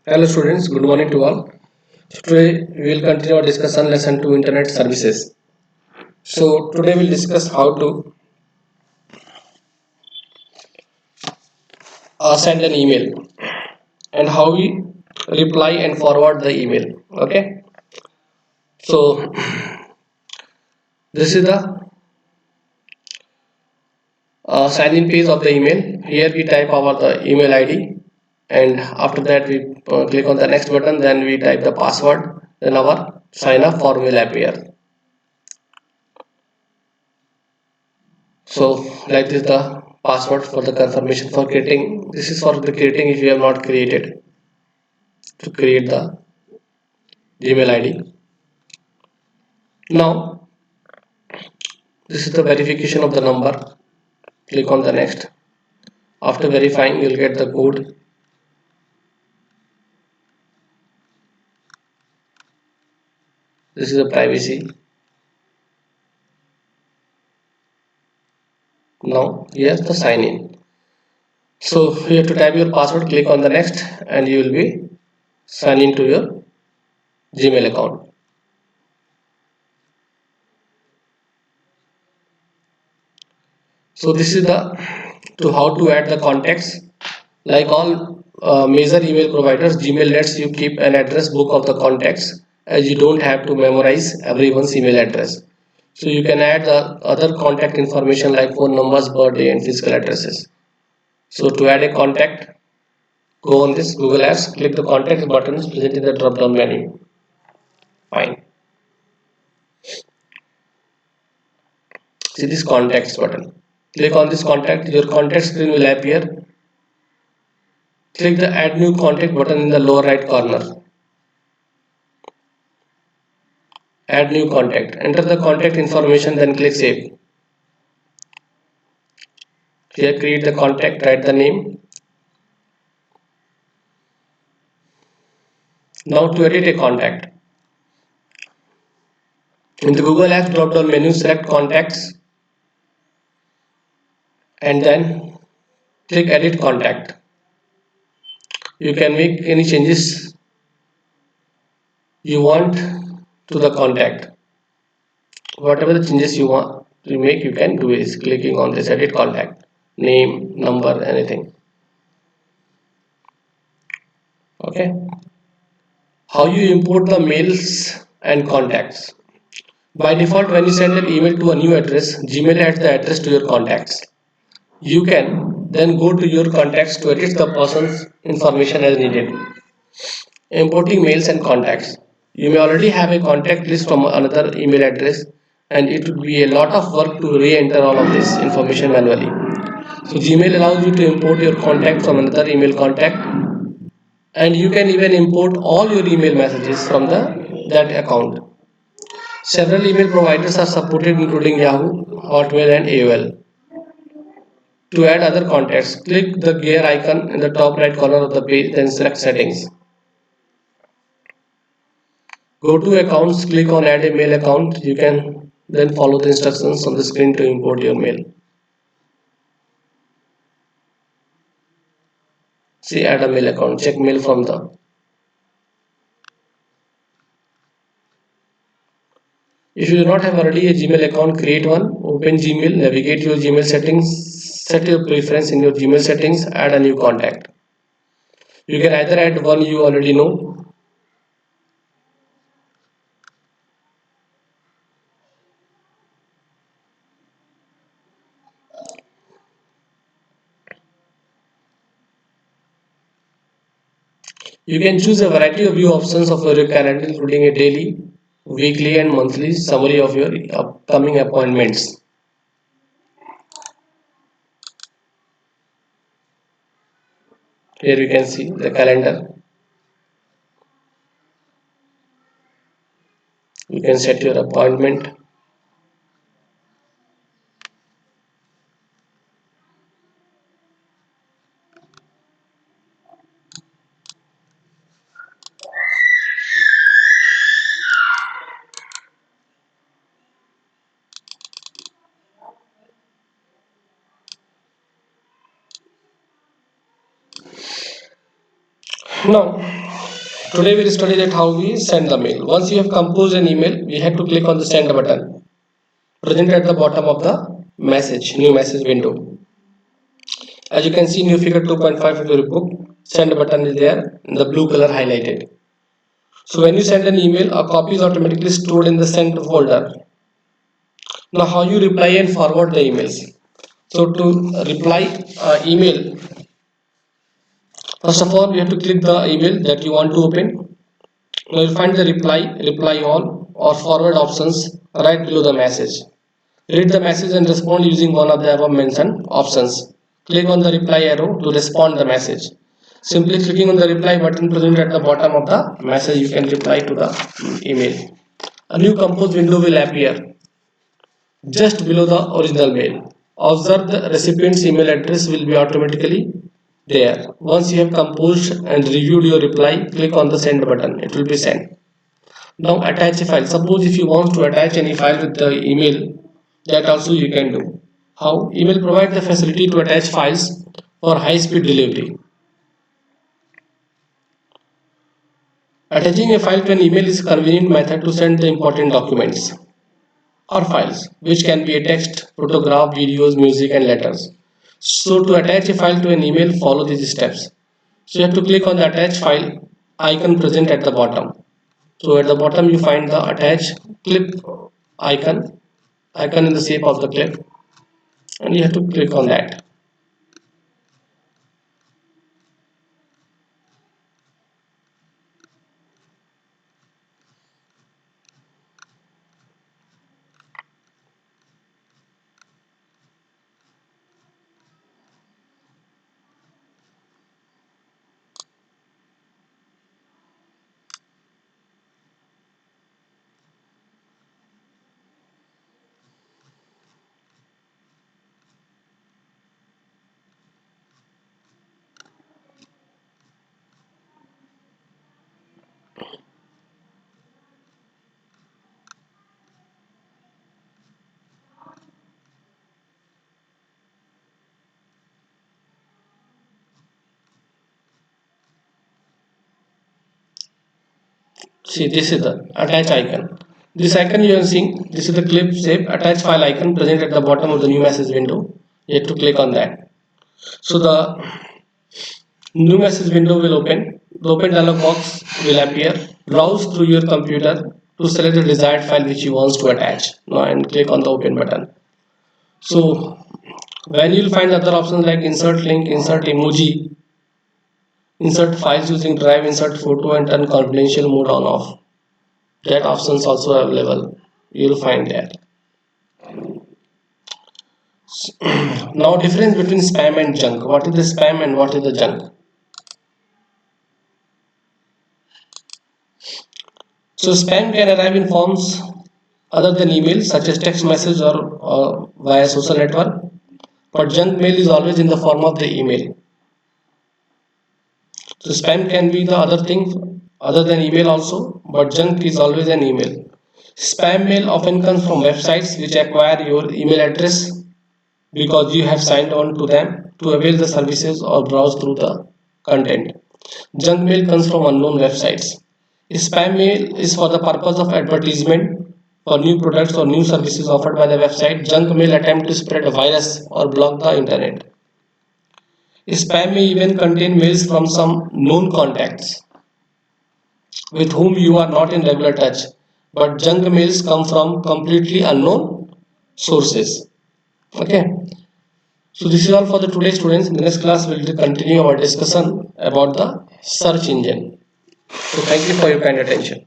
Hello students, good morning to all. So today we will continue our discussion lesson 2 internet services. So today we'll discuss how to send an email and how we reply and forward the email. Okay. So this is the sign in page of the email. Here we type our the email ID and after that we click on the next button, then we type the password, then our sign up form will appear. So like this the password for the confirmation for creating, this is for the creating if you have not created, to create the Gmail ID. Now this is the verification of the number. Click on the next. After verifying you'll get the code. This is the privacy. Now here's the sign in. So you have to type your password, click on the next and you will be sign into your Gmail account. So this is the to how to add the contacts. Like all major email providers, Gmail lets you keep an address book of the contacts, as you don't have to memorize everyone's email address. So you can add the other contact information like phone numbers, birthday and physical addresses. So to add a contact, go on this Google Apps, click the contact button present in the drop down menu. Fine. See this contacts button. Click on this contact, your contact screen will appear. Click the add new contact button in the lower right corner. Add new contact. Enter the contact information, then click save. Here create the contact, write the name. Now to edit a contact. In the Google Apps drop down menu, select contacts and then click edit contact. You can make any changes you want to the contact. Whatever the changes you want to make, you can do is clicking on this edit contact, name, number, anything. Okay. How you import the mails and contacts. By default, when you send an email to a new address, Gmail adds the address to your contacts. You can then go to your contacts to edit the person's information as needed. Importing mails and contacts. You may already have a contact list from another email address, and it would be a lot of work to re-enter all of this information manually. So Gmail allows you to import your contact from another email contact, and you can even import all your email messages from that account. Several email providers are supported including Yahoo, Hotmail and AOL. To add other contacts, click the gear icon in the top right corner of the page, then select settings. Go to accounts, click on add a mail account. You can then follow the instructions on the screen to import your mail. See add a mail account, check mail from the. If you do not have already a Gmail account, create one, open Gmail, navigate your Gmail settings, set your preference in your Gmail settings, add a new contact. You can either add one you already know. You can choose a variety of view options of your calendar, including a daily, weekly, and monthly summary of your upcoming appointments. Here you can see the calendar. You can set your appointment. Now, Today we will study that how we send the mail. Once you have composed an email, we have to click on the send button present at the bottom of the new message window. As you can see, new figure 2.5 of your book, send button is there in the blue color highlighted. So when you send an email, a copy is automatically stored in the sent folder. Now how you reply and forward the emails. So to reply email, first of all, you have to click the email that you want to open. Now you'll find the reply all or forward options right below the message. Read the message and respond using one of the above mentioned options. Click on the reply arrow to respond the message. Simply clicking on the reply button present at the bottom of the message, you can reply to the email. A new compose window will appear just below the original mail. Observe the recipient's email address will be automatically there. Once you have composed and reviewed your reply, click on the send button. It will be sent. Now attach a file. Suppose if you want to attach any file with the email, that also you can do. How? Email provides the facility to attach files for high-speed delivery. Attaching a file to an email is a convenient method to send the important documents or files, which can be a text, photograph, videos, music, and letters. So to attach a file to an email, follow these steps. So you have to click on the attach file icon present at the bottom. So at the bottom you find the attach clip icon in the shape of the clip, and you have to click on that. See, this is the attach icon. This icon you are seeing, this is the clip shape attach file icon present at the bottom of the new message window. You have to click on that. So the new message window will open. The open dialog box will appear. Browse through your computer to select the desired file which you want to attach. Now and click on the open button. So when you'll find other options like insert link, insert emoji, insert files using drive, insert photo, and turn confidential mode on off. That options also available. You'll find that. Now difference between spam and junk. What is the spam and what is the junk? So spam can arrive in forms other than email, such as text message or via social network. But junk mail is always in the form of the email. So spam can be the other thing other than email also, but junk is always an email. Spam mail often comes from websites which acquire your email address because you have signed on to them to avail the services or browse through the content. Junk mail comes from unknown websites. Spam mail is for the purpose of advertisement for new products or new services offered by the website. Junk mail attempt to spread a virus or block the internet. Spam may even contain mails from some known contacts with whom you are not in regular touch, but junk mails come from completely unknown sources. Okay. So this is all for the today, students. In the next class, we'll continue our discussion about the search engine. So thank you for your kind attention.